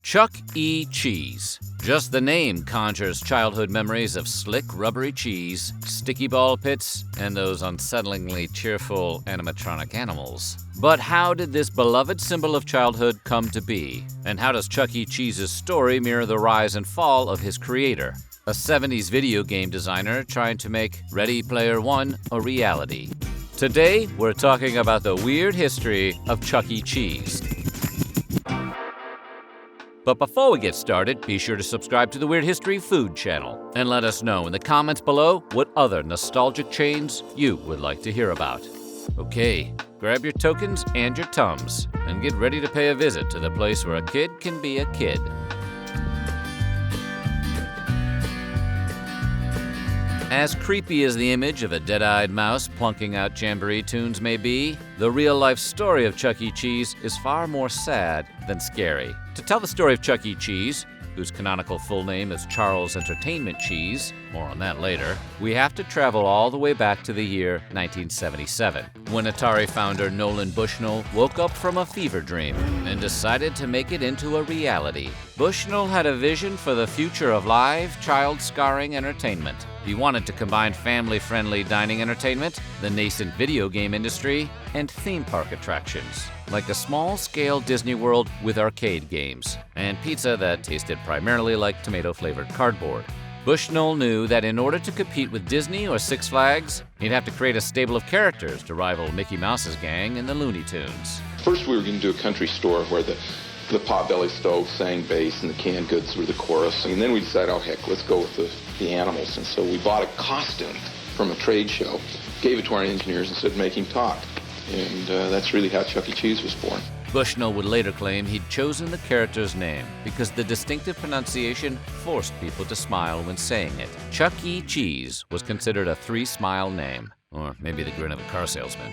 Chuck E. Cheese. Just the name conjures childhood memories of slick, rubbery cheese, sticky ball pits, and those unsettlingly cheerful animatronic animals. But how did this beloved symbol of childhood come to be? And how does Chuck E. Cheese's story mirror the rise and fall of his creator? A 70s video game designer trying to make Ready Player One a reality. Today, we're talking about the weird history of Chuck E. Cheese. But before we get started, be sure to subscribe to the Weird History Food channel and let us know in the comments below what other nostalgic chains you would like to hear about. Okay, grab your tokens and your Tums and get ready to pay a visit to the place where a kid can be a kid. As creepy as the image of a dead-eyed mouse plunking out jamboree tunes may be, the real-life story of Chuck E. Cheese is far more sad than scary. To tell the story of Chuck E. Cheese, whose canonical full name is Charles Entertainment Cheese, more on that later, we have to travel all the way back to the year 1977, when Atari founder Nolan Bushnell woke up from a fever dream and decided to make it into a reality. Bushnell had a vision for the future of live, child-scarring entertainment. He wanted to combine family-friendly dining entertainment, the nascent video game industry, and theme park attractions, like a small-scale Disney World with arcade games, and pizza that tasted primarily like tomato-flavored cardboard. Bushnell knew that in order to compete with Disney or Six Flags, he'd have to create a stable of characters to rival Mickey Mouse's gang and the Looney Tunes. First, we were going to do a country store where the potbelly stove sang bass and the canned goods were the chorus. And then we decided, oh heck, let's go with the animals. And so we bought a costume from a trade show, gave it to our engineers and said, make him talk. And that's really how Chuck E. Cheese was born. Bushnell would later claim he'd chosen the character's name because the distinctive pronunciation forced people to smile when saying it. Chuck E. Cheese was considered a three-smile name, or maybe the grin of a car salesman.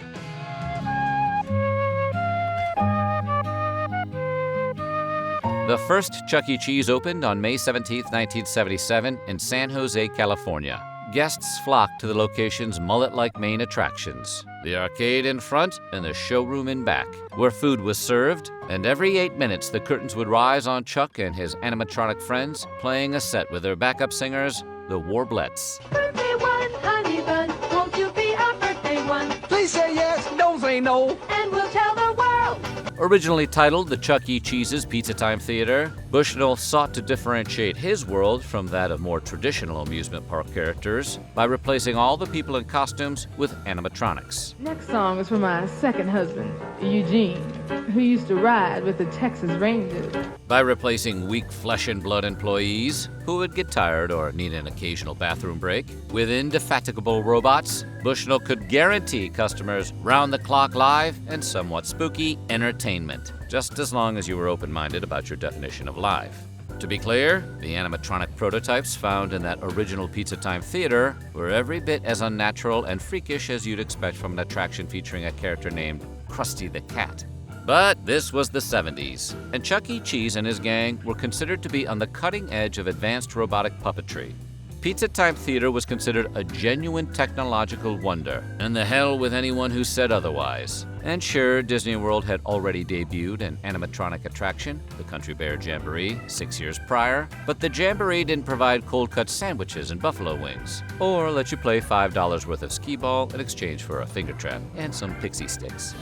The first Chuck E. Cheese opened on May 17, 1977 in San Jose, California. Guests flocked to the location's mullet-like main attractions, the arcade in front and the showroom in back, where food was served, and every 8 minutes the curtains would rise on Chuck and his animatronic friends, playing a set with their backup singers, the Warblettes. Birthday one, honey bun, won't you be our birthday one? Please say yes, don't say no. And we'll tell the world. Originally titled the Chuck E. Cheese's Pizza Time Theater, Bushnell sought to differentiate his world from that of more traditional amusement park characters by replacing all the people in costumes with animatronics. Next song is for my second husband, Eugene, who used to ride with the Texas Rangers. By replacing weak flesh and blood employees who would get tired or need an occasional bathroom break with indefatigable robots, Bushnell could guarantee customers round-the-clock live and somewhat spooky entertainment, just as long as you were open-minded about your definition of live. To be clear, the animatronic prototypes found in that original Pizza Time theater were every bit as unnatural and freakish as you'd expect from an attraction featuring a character named Krusty the Cat. But this was the 70s, and Chuck E. Cheese and his gang were considered to be on the cutting edge of advanced robotic puppetry. Pizza Time Theater was considered a genuine technological wonder, and the hell with anyone who said otherwise. And sure, Disney World had already debuted an animatronic attraction, the Country Bear Jamboree, 6 years prior, but the Jamboree didn't provide cold-cut sandwiches and buffalo wings, or let you play $5 worth of skee ball in exchange for a finger trap and some pixie sticks.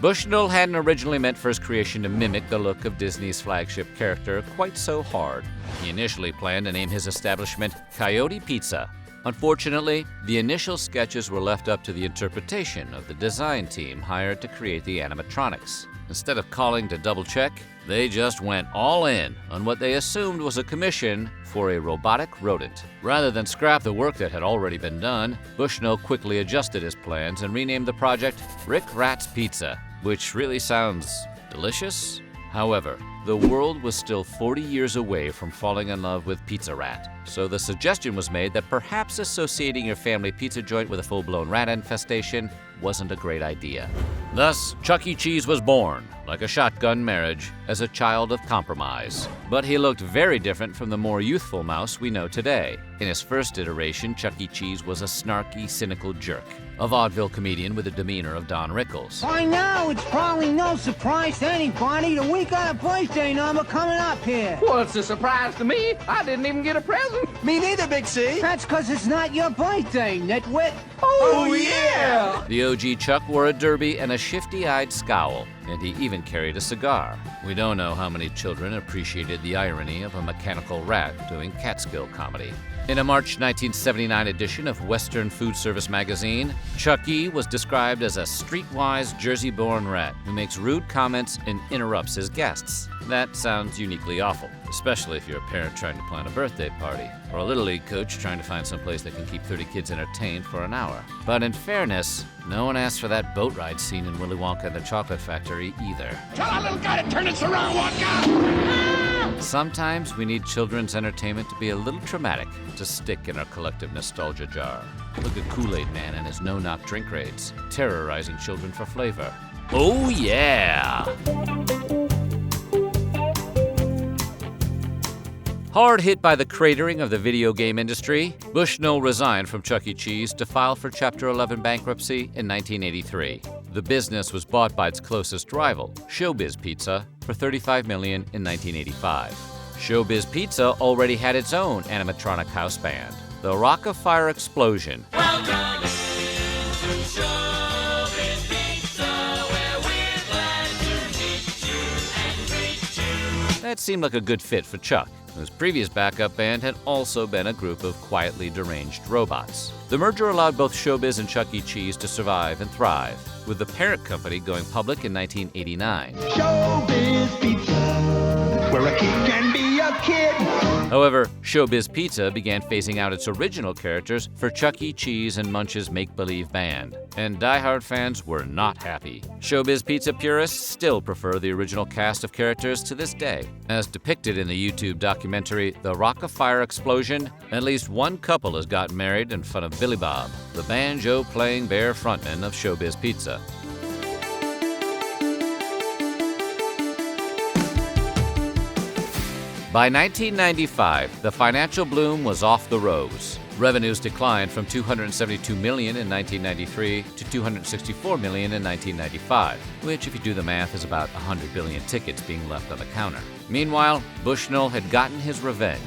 Bushnell hadn't originally meant for his creation to mimic the look of Disney's flagship character quite so hard. He initially planned to name his establishment Coyote Pizza. Unfortunately, the initial sketches were left up to the interpretation of the design team hired to create the animatronics. Instead of calling to double-check, they just went all in on what they assumed was a commission for a robotic rodent. Rather than scrap the work that had already been done, Bushnell quickly adjusted his plans and renamed the project Rick Rat's Pizza, which really sounds delicious. However, the world was still 40 years away from falling in love with Pizza Rat, so the suggestion was made that perhaps associating your family pizza joint with a full-blown rat infestation wasn't a great idea. Thus, Chuck E. Cheese was born, like a shotgun marriage, as a child of compromise. But he looked very different from the more youthful mouse we know today. In his first iteration, Chuck E. Cheese was a snarky, cynical jerk, a vaudeville comedian with the demeanor of Don Rickles. By now, it's probably no surprise to anybody that we got a birthday number coming up here. Well, it's a surprise to me. I didn't even get a present. Me neither, Big C. That's because it's not your birthday, nitwit. Oh, yeah! The OG Chuck wore a derby and a shifty-eyed scowl, and he even carried a cigar. We don't know how many children appreciated the irony of a mechanical rat doing Catskill comedy. In a March 1979 edition of Western Food Service magazine, Chucky was described as a streetwise Jersey-born rat who makes rude comments and interrupts his guests. That sounds uniquely awful, especially if you're a parent trying to plan a birthday party, or a Little League coach trying to find some place that can keep 30 kids entertained for an hour. But in fairness, no one asked for that boat ride scene in Willy Wonka and the Chocolate Factory either. Tell our little guy to turn it around, Wonka! Sometimes we need children's entertainment to be a little traumatic to stick in our collective nostalgia jar. Look at Kool-Aid Man and his no-knock drink raids, terrorizing children for flavor. Oh yeah! Hard hit by the cratering of the video game industry, Bushnell resigned from Chuck E. Cheese to file for Chapter 11 bankruptcy in 1983. The business was bought by its closest rival, Showbiz Pizza, for $35 million in 1985. Showbiz Pizza already had its own animatronic house band, the Rock of Fire Explosion. Welcome to Showbiz Pizza, where we're glad to meet you and greet you. That seemed like a good fit for Chuck, whose previous backup band had also been a group of quietly deranged robots. The merger allowed both Showbiz and Chuck E. Cheese to survive and thrive, with the parent company going public in 1989. Showbiz Pizza, where a kid can be a kid. However, Showbiz Pizza began phasing out its original characters for Chuck E. Cheese and Munch's make-believe band, and die-hard fans were not happy. Showbiz Pizza purists still prefer the original cast of characters to this day. As depicted in the YouTube documentary The Rock of Fire Explosion, at least one couple has gotten married in front of Billy Bob, the banjo-playing bear frontman of Showbiz Pizza. By 1995, the financial bloom was off the rose. Revenues declined from $272 million in 1993 to $264 million in 1995, which, if you do the math, is about 100 billion tickets being left on the counter. Meanwhile, Bushnell had gotten his revenge,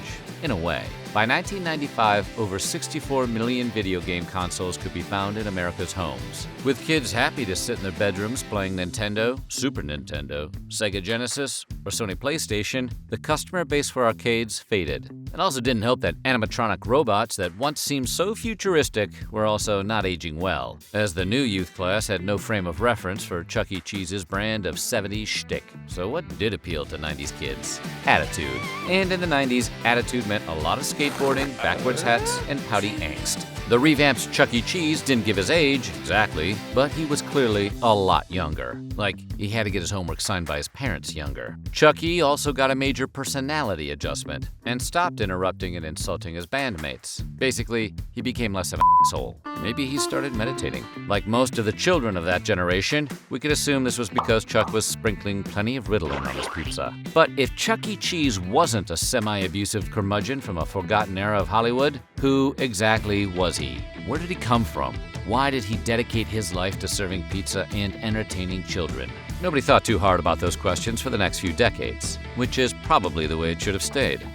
in a way. By 1995, over 64 million video game consoles could be found in America's homes. With kids happy to sit in their bedrooms playing Nintendo, Super Nintendo, Sega Genesis, or Sony PlayStation, the customer base for arcades faded. It also didn't help that animatronic robots that once seemed so futuristic were also not aging well, as the new youth class had no frame of reference for Chuck E. Cheese's brand of 70s shtick. So what did appeal to 90s kids? Attitude. And in the 90s, attitude meant a lot of skateboarding, backwards hats, and pouty angst. The revamped Chuck E. Cheese didn't give his age, exactly, but he was clearly a lot younger. Like, he had to get his homework signed by his parents younger. Chuck E. also got a major personality adjustment and stopped interrupting and insulting his bandmates. Basically, he became less of an asshole. Maybe he started meditating. Like most of the children of that generation, we could assume this was because Chuck was sprinkling plenty of Ritalin on his pizza. But if Chuck E. Cheese wasn't a semi-abusive curmudgeon from a forgotten era of Hollywood, who exactly was he? Where did he come from? Why did he dedicate his life to serving pizza and entertaining children? Nobody thought too hard about those questions for the next few decades, which is probably the way it should have stayed.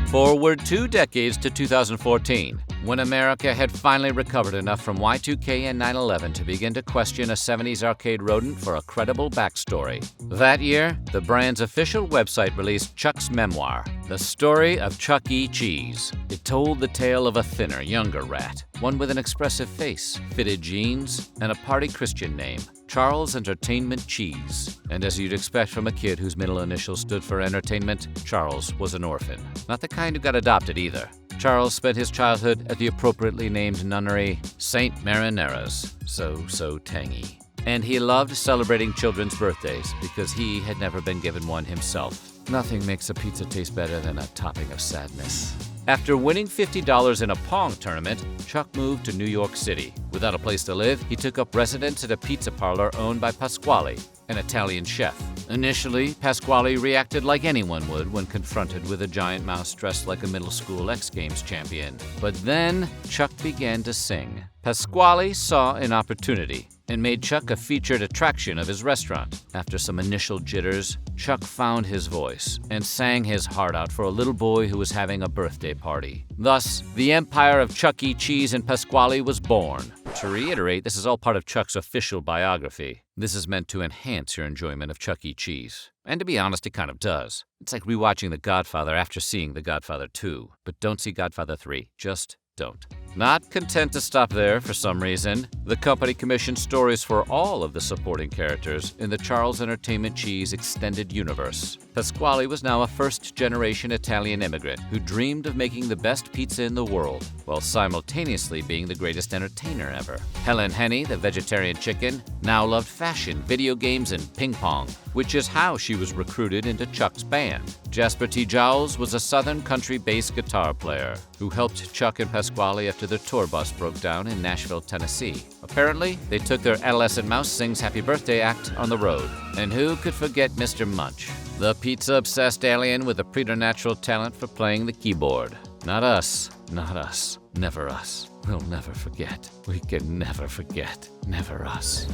Forward 2 decades to 2014, when America had finally recovered enough from Y2K and 9/11 to begin to question a 70s arcade rodent for a credible backstory. That year, the brand's official website released Chuck's memoir, The Story of Chuck E. Cheese. It told the tale of a thinner, younger rat, one with an expressive face, fitted jeans, and a party Christian name, Charles Entertainment Cheese. And as you'd expect from a kid whose middle initials stood for entertainment, Charles was an orphan. Not the kind who got adopted either. Charles spent his childhood at the appropriately named nunnery St. Marineras, so tangy. And he loved celebrating children's birthdays because he had never been given one himself. Nothing makes a pizza taste better than a topping of sadness. After winning $50 in a Pong tournament, Chuck moved to New York City. Without a place to live, he took up residence at a pizza parlor owned by Pasquale, an Italian chef. Initially, Pasquale reacted like anyone would when confronted with a giant mouse dressed like a middle school X Games champion. But then, Chuck began to sing. Pasquale saw an opportunity and made Chuck a featured attraction of his restaurant. After some initial jitters, Chuck found his voice and sang his heart out for a little boy who was having a birthday party. Thus, the empire of Chuck E. Cheese and Pasquale was born. To reiterate, this is all part of Chuck's official biography. This is meant to enhance your enjoyment of Chuck E. Cheese. And to be honest, it kind of does. It's like rewatching The Godfather after seeing The Godfather 2. But don't see Godfather 3. Just don't. Not content to stop there for some reason, the company commissioned stories for all of the supporting characters in the Charles Entertainment Cheese extended universe. Pasquale was now a first-generation Italian immigrant who dreamed of making the best pizza in the world, while simultaneously being the greatest entertainer ever. Helen Henny, the vegetarian chicken, now loved fashion, video games, and ping pong, which is how she was recruited into Chuck's band. Jasper T. Jowls was a southern country bass guitar player who helped Chuck and Pasquale after their tour bus broke down in Nashville, Tennessee. Apparently, they took their adolescent mouse sings Happy Birthday act on the road. And who could forget Mr. Munch, the pizza-obsessed alien with a preternatural talent for playing the keyboard? Not us, not us, never us. We'll never forget. We can never forget. Never us.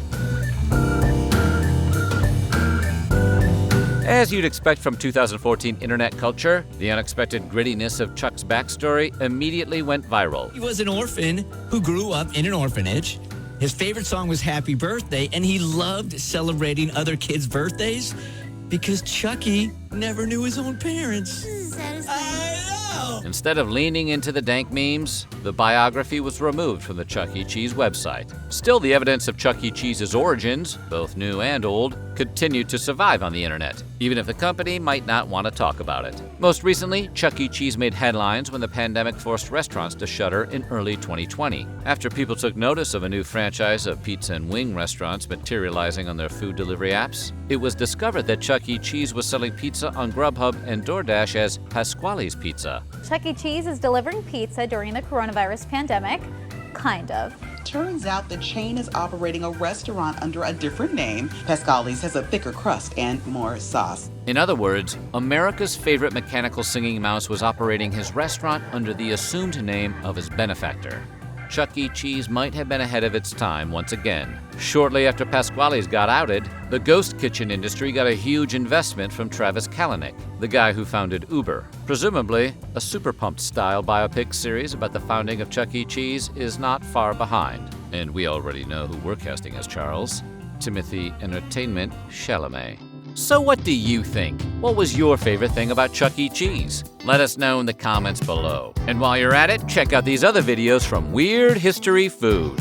As you'd expect from 2014 internet culture, the unexpected grittiness of Chuck's backstory immediately went viral. He was an orphan who grew up in an orphanage. His favorite song was Happy Birthday, and he loved celebrating other kids' birthdays because Chucky never knew his own parents. I know! Instead of leaning into the dank memes, the biography was removed from the Chuck E. Cheese website. Still, the evidence of Chuck E. Cheese's origins, both new and old, continued to survive on the internet, even if the company might not want to talk about it. Most recently, Chuck E. Cheese made headlines when the pandemic forced restaurants to shutter in early 2020. After people took notice of a new franchise of pizza and wing restaurants materializing on their food delivery apps, it was discovered that Chuck E. Cheese was selling pizza on Grubhub and DoorDash as Pasquale's Pizza. Chuck E. Cheese is delivering pizza during the coronavirus pandemic. Kind of. Turns out the chain is operating a restaurant under a different name. Pasquale's has a thicker crust and more sauce. In other words, America's favorite mechanical singing mouse was operating his restaurant under the assumed name of his benefactor. Chuck E. Cheese might have been ahead of its time once again. Shortly after Pasquale's got outed, the ghost kitchen industry got a huge investment from Travis Kalanick, the guy who founded Uber. Presumably, a Super Pumped-style biopic series about the founding of Chuck E. Cheese is not far behind. And we already know who we're casting as Charles: Timothy Entertainment Chalamet. So what do you think? What was your favorite thing about Chuck E. Cheese? Let us know in the comments below. And while you're at it, check out these other videos from Weird History Food.